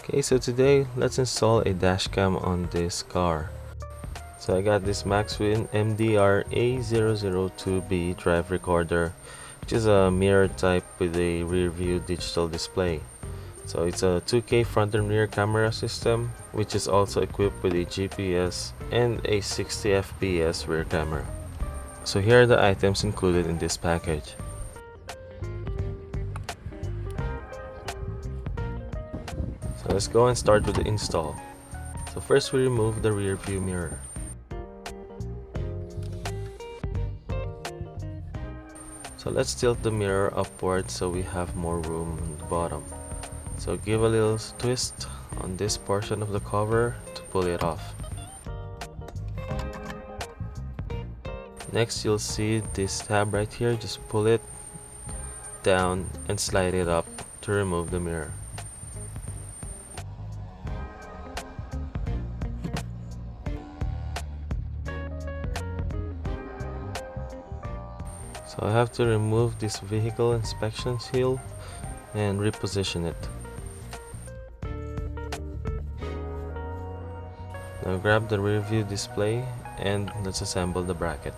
Okay, so today let's install a dashcam on this car. So I got this MAXWIN MDR-A002B drive recorder, which is a mirror type with a rear view digital display. So it's a 2K front and rear camera system, which is also equipped with a GPS and a 60 FPS rear camera. So here are the items included in this package. So let's go and start with the install. So first we remove the rear view mirror. So let's tilt the mirror upward so we have more room on the bottom. So give a little twist on this portion of the cover to pull it off. Next you'll see this tab right here, just pull it down and slide it up to remove the mirror. So I have to remove this vehicle inspection seal and reposition it. Now grab the rear view display and let's assemble the bracket.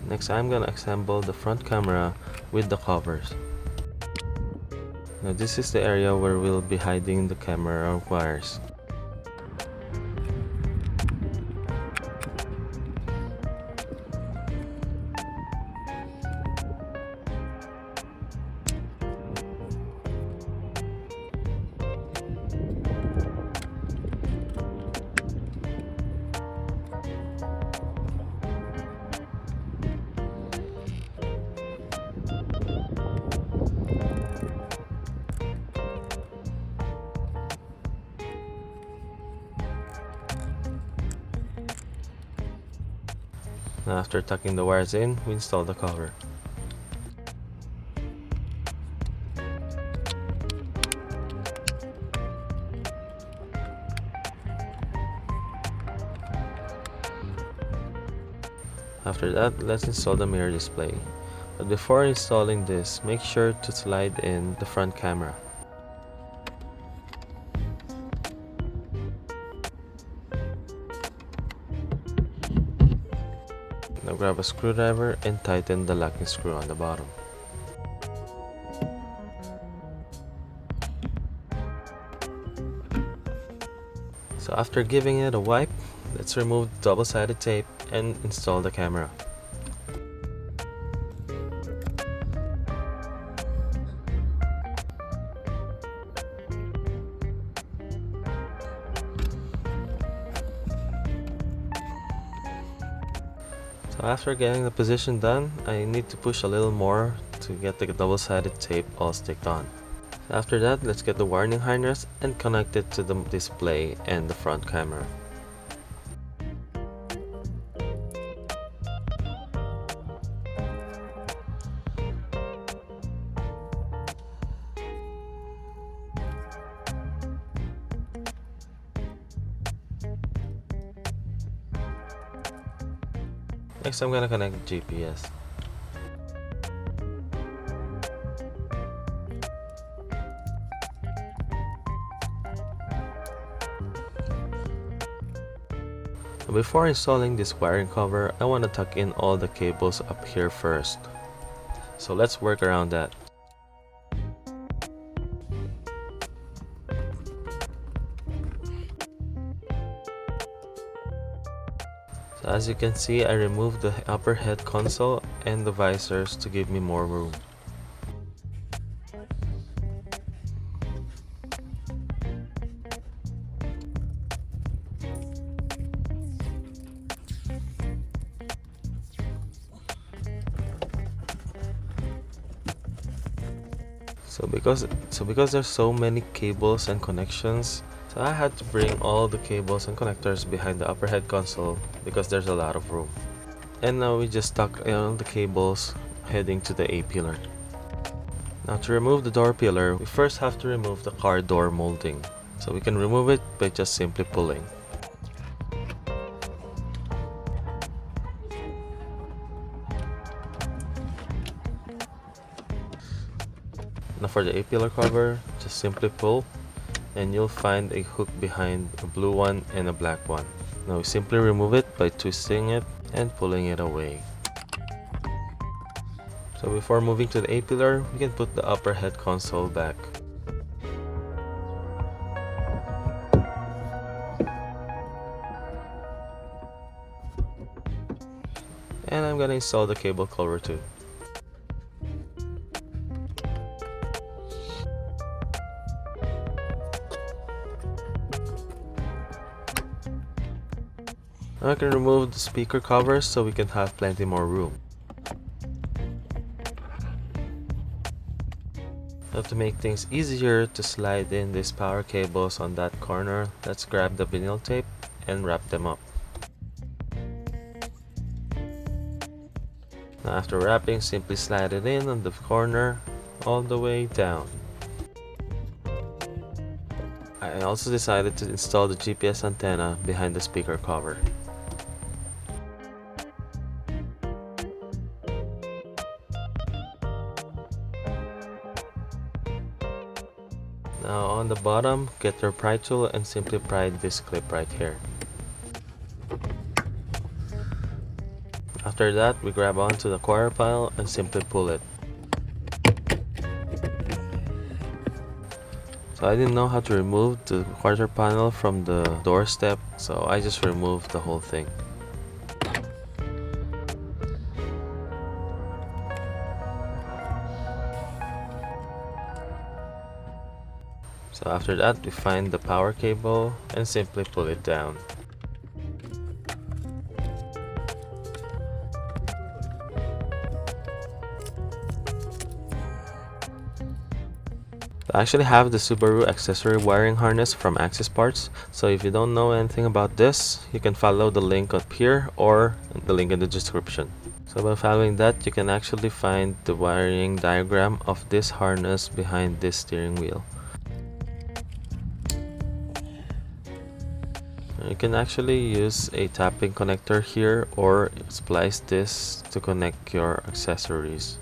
Next, I'm gonna assemble the front camera with the covers. Now this is the area where we'll be hiding the camera wires. Now after tucking the wires in, we install the cover. After that, let's install the mirror display. But before installing this, make sure to slide in the front camera. Now grab a screwdriver and tighten the locking screw on the bottom. So after giving it a wipe, let's remove the double-sided tape and install the camera. So after getting the position done, I need to push a little more to get the double-sided tape all sticked on. So after that, let's get the warning harness and connect it to the display and the front camera. Next, I'm gonna connect the GPS. Before installing this wiring cover, I want to tuck in all the cables up here first. So let's work around that. So as you can see, I removed the upper head console and the visors to give me more room. So because there's so many cables and connections, so I had to bring all the cables and connectors behind the upper head console because there's a lot of room. And now we just stuck all the cables heading to the A pillar. Now to remove the door pillar, we first have to remove the car door molding. So we can remove it by just simply pulling. Now for the A-pillar cover, just simply pull and you'll find a hook behind a blue one and a black one. Now we simply remove it by twisting it and pulling it away. So before moving to the A-pillar, we can put the upper head console back. And I'm gonna install the cable cover too. Now I can remove the speaker covers so we can have plenty more room. Now to make things easier to slide in these power cables on that corner, let's grab the vinyl tape and wrap them up. Now after wrapping, simply slide it in on the corner all the way down. I also decided to install the GPS antenna behind the speaker cover. Now on the bottom, get your pry tool and simply pry this clip right here. After that, we grab onto the quarter panel and simply pull it. So I didn't know how to remove the quarter panel from the doorstep, so I just removed the whole thing. So after that, we find the power cable and simply pull it down. I actually have the Subaru accessory wiring harness from Axis Parts, so if you don't know anything about this, you can follow the link up here or the link in the description. So by following that, you can actually find the wiring diagram of this harness behind this steering wheel. You can actually use a tapping connector here or splice this to connect your accessories.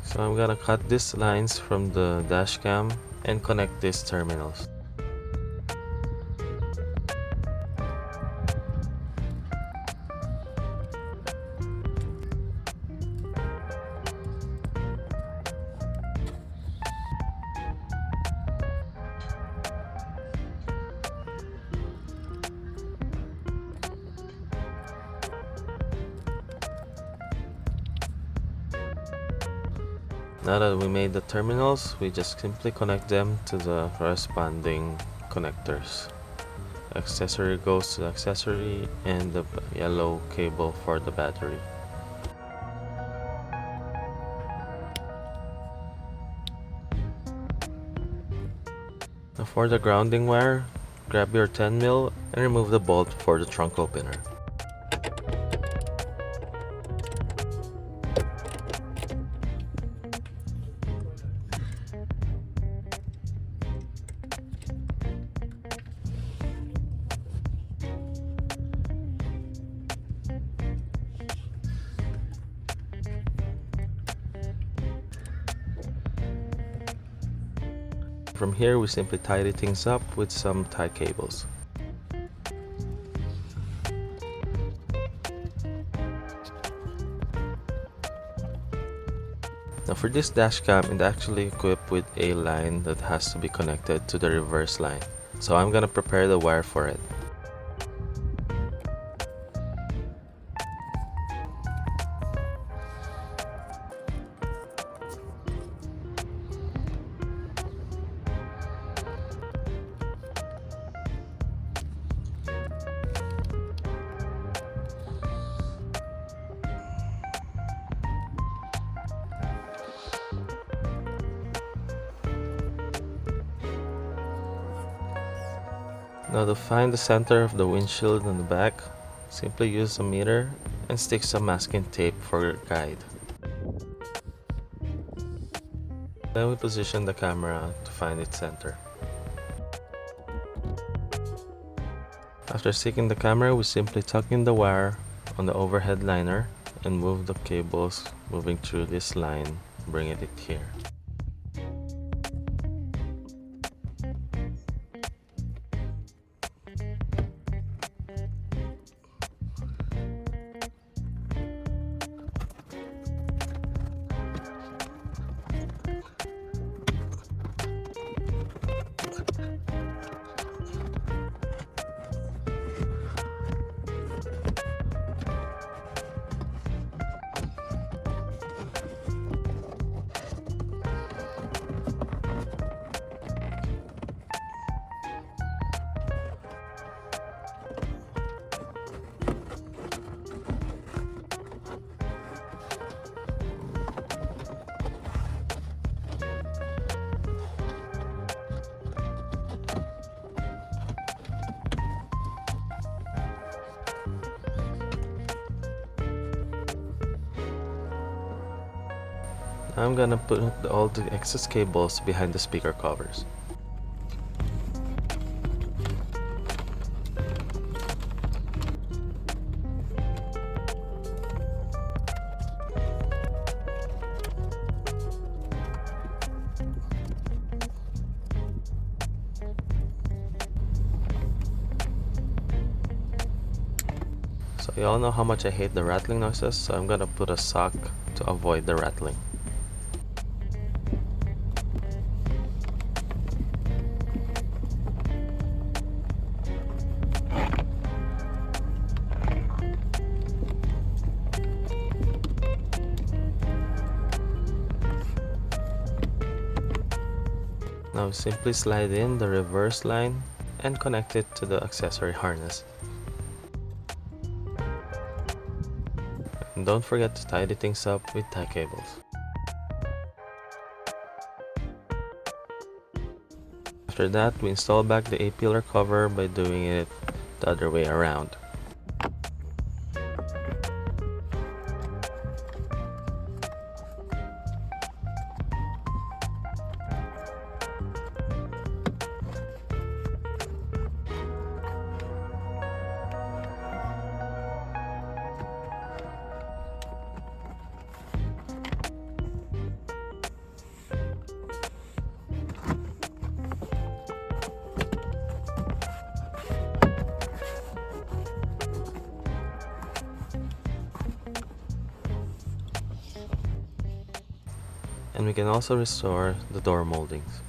So I'm gonna cut these lines from the dashcam and connect these terminals. Now that we made the terminals, we just simply connect them to the corresponding connectors. Accessory goes to the accessory and the yellow cable for the battery. Now for the grounding wire, grab your 10mm and remove the bolt for the trunk opener. From here, we simply tidy things up with some tie cables. Now for this dashcam, it's actually equipped with a line that has to be connected to the reverse line. So I'm gonna prepare the wire for it. Now to find the center of the windshield on the back, simply use a meter and stick some masking tape for your guide. Then we position the camera to find its center. After seeking the camera, we simply tuck in the wire on the overhead liner and move the cables moving through this line, bringing it here. I'm gonna put all the excess cables behind the speaker covers. So you all know how much I hate the rattling noises, so I'm gonna put a sock to avoid the rattling. Now simply slide in the reverse line and connect it to the accessory harness. And don't forget to tidy things up with tie cables. After that, we install back the A-pillar cover by doing it the other way around. And we can also restore the door moldings.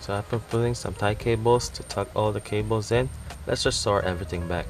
So after putting some tie cables to tuck all the cables in, let's restore everything back.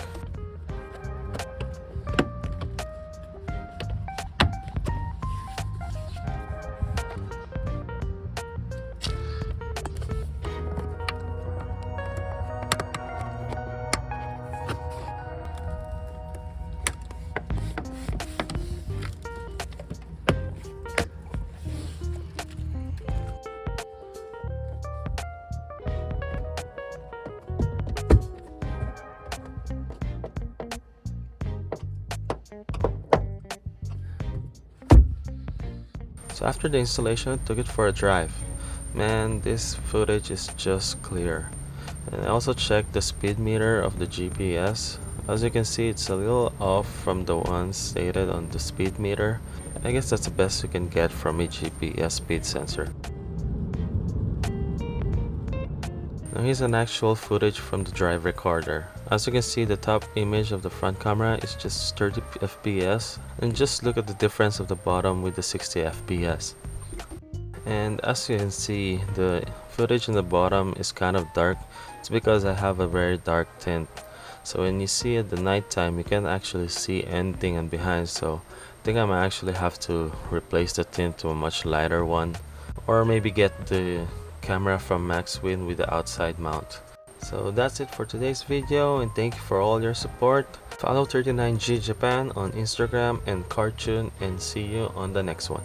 So after the installation, I took it for a drive. Man, this footage is just clear. And I also checked the speed meter of the GPS. As you can see, it's a little off from the ones stated on the speed meter. I guess that's the best you can get from a GPS speed sensor. Now here's an actual footage from the drive recorder. As you can see, the top image of the front camera is just 30 FPS, and just look at the difference of the bottom with the 60 FPS. And as you can see, the footage in the bottom is kind of dark. It's because I have a very dark tint. So when you see at the nighttime, you can't actually see anything and behind. So I think I might actually have to replace the tint to a much lighter one, or maybe get the camera from MAXWIN with the outside mount. So that's it for today's video, and thank you for all your support. Follow 39G Japan on Instagram and Cartoon, and see you on the next one.